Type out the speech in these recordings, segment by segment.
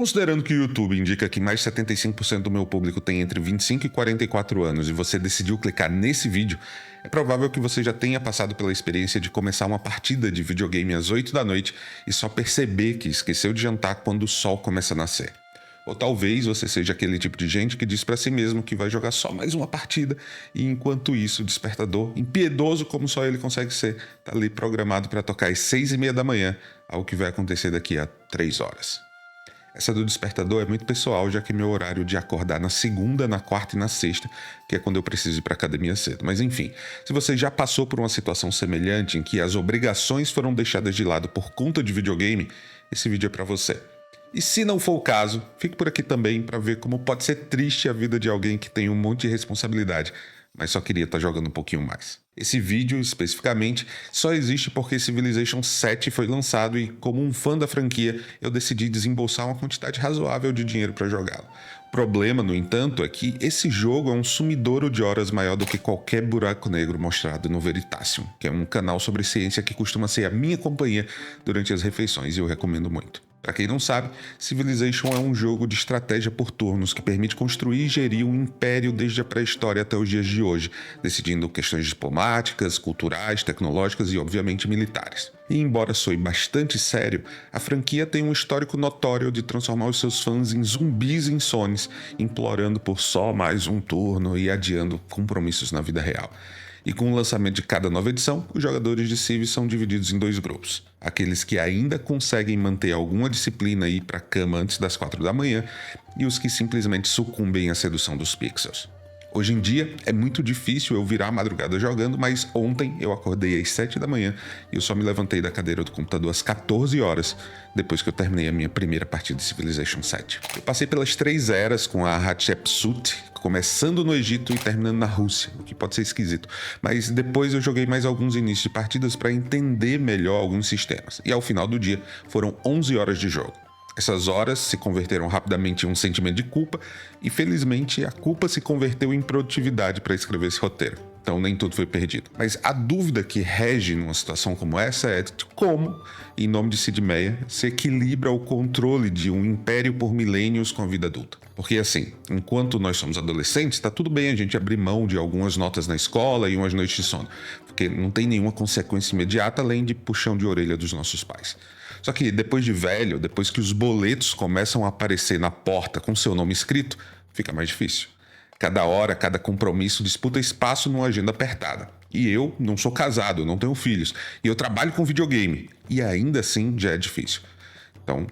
Considerando que o YouTube indica que mais de 75% do meu público tem entre 25 e 44 anos e você decidiu clicar nesse vídeo, é provável que você já tenha passado pela experiência de começar uma partida de videogame às 8 da noite e só perceber que esqueceu de jantar quando o sol começa a nascer. Ou talvez você seja aquele tipo de gente que diz pra si mesmo que vai jogar só mais uma partida e enquanto isso o despertador, impiedoso como só ele consegue ser, tá ali programado para tocar às 6:30 da manhã, algo que vai acontecer daqui a 3 horas. Essa do despertador é muito pessoal, já que é meu horário de acordar na segunda, na quarta e na sexta, que é quando eu preciso ir para academia cedo. Mas enfim, se você já passou por uma situação semelhante em que as obrigações foram deixadas de lado por conta de videogame, esse vídeo é para você. E se não for o caso, fique por aqui também para ver como pode ser triste a vida de alguém que tem um monte de responsabilidade, mas só queria estar jogando um pouquinho mais. Esse vídeo, especificamente, só existe porque Civilization VII foi lançado e, como um fã da franquia, eu decidi desembolsar uma quantidade razoável de dinheiro para jogá-lo. O problema, no entanto, é que esse jogo é um sumidouro de horas maior do que qualquer buraco negro mostrado no Veritasium, que é um canal sobre ciência que costuma ser a minha companhia durante as refeições e eu recomendo muito. Para quem não sabe, Civilization é um jogo de estratégia por turnos que permite construir e gerir um império desde a pré-história até os dias de hoje, decidindo questões diplomáticas, culturais, tecnológicas e, obviamente, militares. E embora soe bastante sério, a franquia tem um histórico notório de transformar os seus fãs em zumbis insones, implorando por só mais um turno e adiando compromissos na vida real. E com o lançamento de cada nova edição, os jogadores de Civ são divididos em dois grupos. Aqueles que ainda conseguem manter alguma disciplina e ir para a cama antes das 4 da manhã, e os que simplesmente sucumbem à sedução dos pixels. Hoje em dia, é muito difícil eu virar a madrugada jogando, mas ontem eu acordei às 7 da manhã e eu só me levantei da cadeira do computador às 14 horas, depois que eu terminei a minha primeira partida de Civilization VII. Eu passei pelas 3 eras com a Hatshepsut, começando no Egito e terminando na Rússia, o que pode ser esquisito, mas depois eu joguei mais alguns inícios de partidas para entender melhor alguns sistemas, e ao final do dia foram 11 horas de jogo. Essas horas se converteram rapidamente em um sentimento de culpa e, felizmente, a culpa se converteu em produtividade para escrever esse roteiro. Então nem tudo foi perdido. Mas a dúvida que rege numa situação como essa é de como, em nome de Sid Meier, se equilibra o controle de um império por milênios com a vida adulta. Porque assim, enquanto nós somos adolescentes, tá tudo bem a gente abrir mão de algumas notas na escola e umas noites de sono, porque não tem nenhuma consequência imediata além de puxão de orelha dos nossos pais. Só que depois de velho, depois que os boletos começam a aparecer na porta com seu nome escrito, fica mais difícil. Cada hora, cada compromisso disputa espaço numa agenda apertada. E eu não sou casado, não tenho filhos, e eu trabalho com videogame, e ainda assim já é difícil. Então,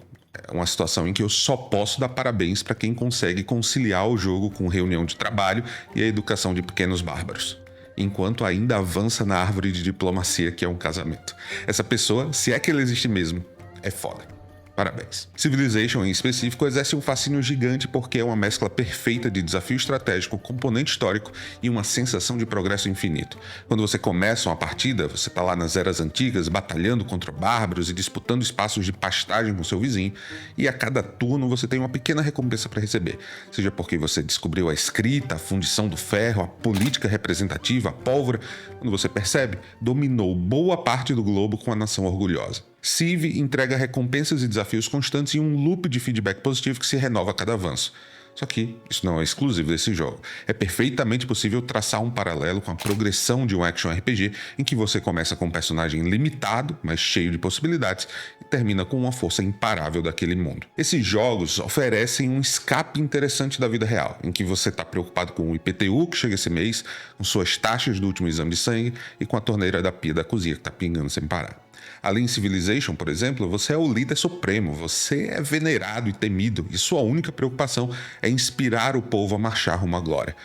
é uma situação em que eu só posso dar parabéns para quem consegue conciliar o jogo com reunião de trabalho e a educação de pequenos bárbaros, enquanto ainda avança na árvore de diplomacia que é um casamento. Essa pessoa, se é que ela existe mesmo, é foda. Parabéns. Civilization, em específico, exerce um fascínio gigante porque é uma mescla perfeita de desafio estratégico, componente histórico e uma sensação de progresso infinito. Quando você começa uma partida, você tá lá nas eras antigas, batalhando contra bárbaros e disputando espaços de pastagem com seu vizinho, e a cada turno você tem uma pequena recompensa para receber, seja porque você descobriu a escrita, a fundição do ferro, a política representativa, a pólvora, quando você percebe, dominou boa parte do globo com a nação orgulhosa. Civ entrega recompensas e desafios constantes em um loop de feedback positivo que se renova a cada avanço. Só que isso não é exclusivo desse jogo. É perfeitamente possível traçar um paralelo com a progressão de um action RPG em que você começa com um personagem limitado, mas cheio de possibilidades, e termina com uma força imparável daquele mundo. Esses jogos oferecem um escape interessante da vida real, em que você está preocupado com o IPTU que chega esse mês, com suas taxas do último exame de sangue e com a torneira da pia da cozinha que está pingando sem parar. Ali em Civilization, por exemplo, você é o líder supremo, você é venerado e temido, e sua única preocupação é inspirar o povo a marchar rumo à glória.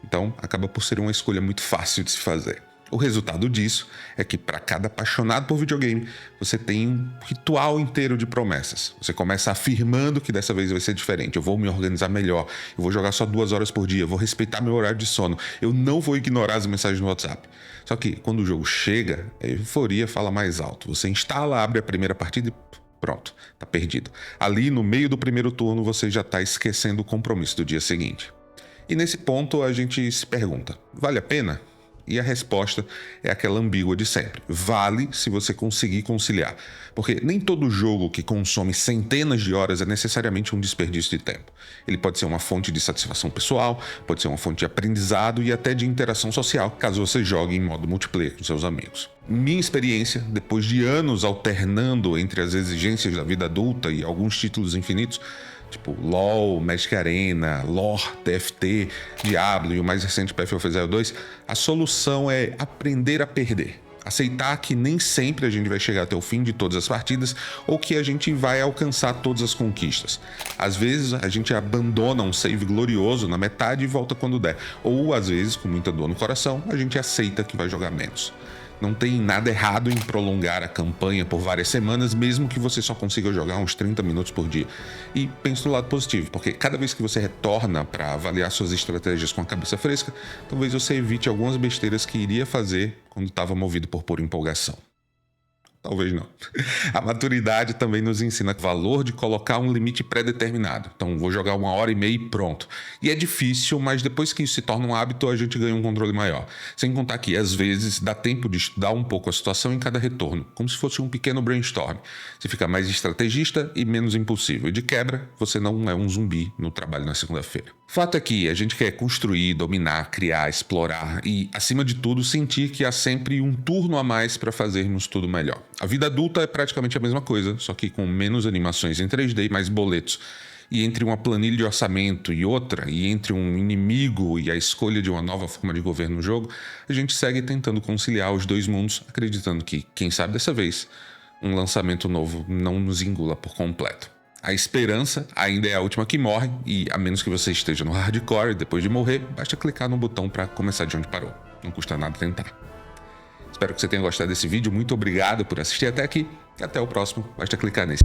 Então, acaba por ser uma escolha muito fácil de se fazer. O resultado disso é que, para cada apaixonado por videogame, você tem um ritual inteiro de promessas. Você começa afirmando que dessa vez vai ser diferente. Eu vou me organizar melhor, eu vou jogar só 2 horas por dia, eu vou respeitar meu horário de sono, eu não vou ignorar as mensagens no WhatsApp. Só que, quando o jogo chega, a euforia fala mais alto. Você instala, abre a primeira partida e pronto, tá perdido. Ali, no meio do primeiro turno, você já tá esquecendo o compromisso do dia seguinte. E nesse ponto, a gente se pergunta, vale a pena? E a resposta é aquela ambígua de sempre. Vale se você conseguir conciliar. Porque nem todo jogo que consome centenas de horas é necessariamente um desperdício de tempo. Ele pode ser uma fonte de satisfação pessoal, pode ser uma fonte de aprendizado e até de interação social, caso você jogue em modo multiplayer com seus amigos. Minha experiência, depois de anos alternando entre as exigências da vida adulta e alguns títulos infinitos, tipo LoL, Magic Arena, Lore, TFT, Diablo e o mais recente Path of Exile 2, a solução é aprender a perder. Aceitar que nem sempre a gente vai chegar até o fim de todas as partidas ou que a gente vai alcançar todas as conquistas. Às vezes a gente abandona um save glorioso na metade e volta quando der. Ou às vezes, com muita dor no coração, a gente aceita que vai jogar menos. Não tem nada errado em prolongar a campanha por várias semanas, mesmo que você só consiga jogar uns 30 minutos por dia. E pense do lado positivo, porque cada vez que você retorna para avaliar suas estratégias com a cabeça fresca, talvez você evite algumas besteiras que iria fazer quando estava movido por pura empolgação. Talvez não. A maturidade também nos ensina o valor de colocar um limite pré-determinado. Então, vou jogar 1h30 e pronto. E é difícil, mas depois que isso se torna um hábito, a gente ganha um controle maior. Sem contar que, às vezes, dá tempo de estudar um pouco a situação em cada retorno, como se fosse um pequeno brainstorm. Você fica mais estrategista e menos impulsivo. E de quebra, você não é um zumbi no trabalho na segunda-feira. Fato é que a gente quer construir, dominar, criar, explorar e, acima de tudo, sentir que há sempre um turno a mais para fazermos tudo melhor. A vida adulta é praticamente a mesma coisa, só que com menos animações em 3D e mais boletos. E entre uma planilha de orçamento e outra, e entre um inimigo e a escolha de uma nova forma de governo no jogo, a gente segue tentando conciliar os dois mundos, acreditando que, quem sabe dessa vez, um lançamento novo não nos engula por completo. A esperança ainda é a última que morre, e a menos que você esteja no hardcore, depois de morrer, basta clicar no botão para começar de onde parou. Não custa nada tentar. Espero que você tenha gostado desse vídeo, muito obrigado por assistir até aqui, e até o próximo, basta clicar nesse.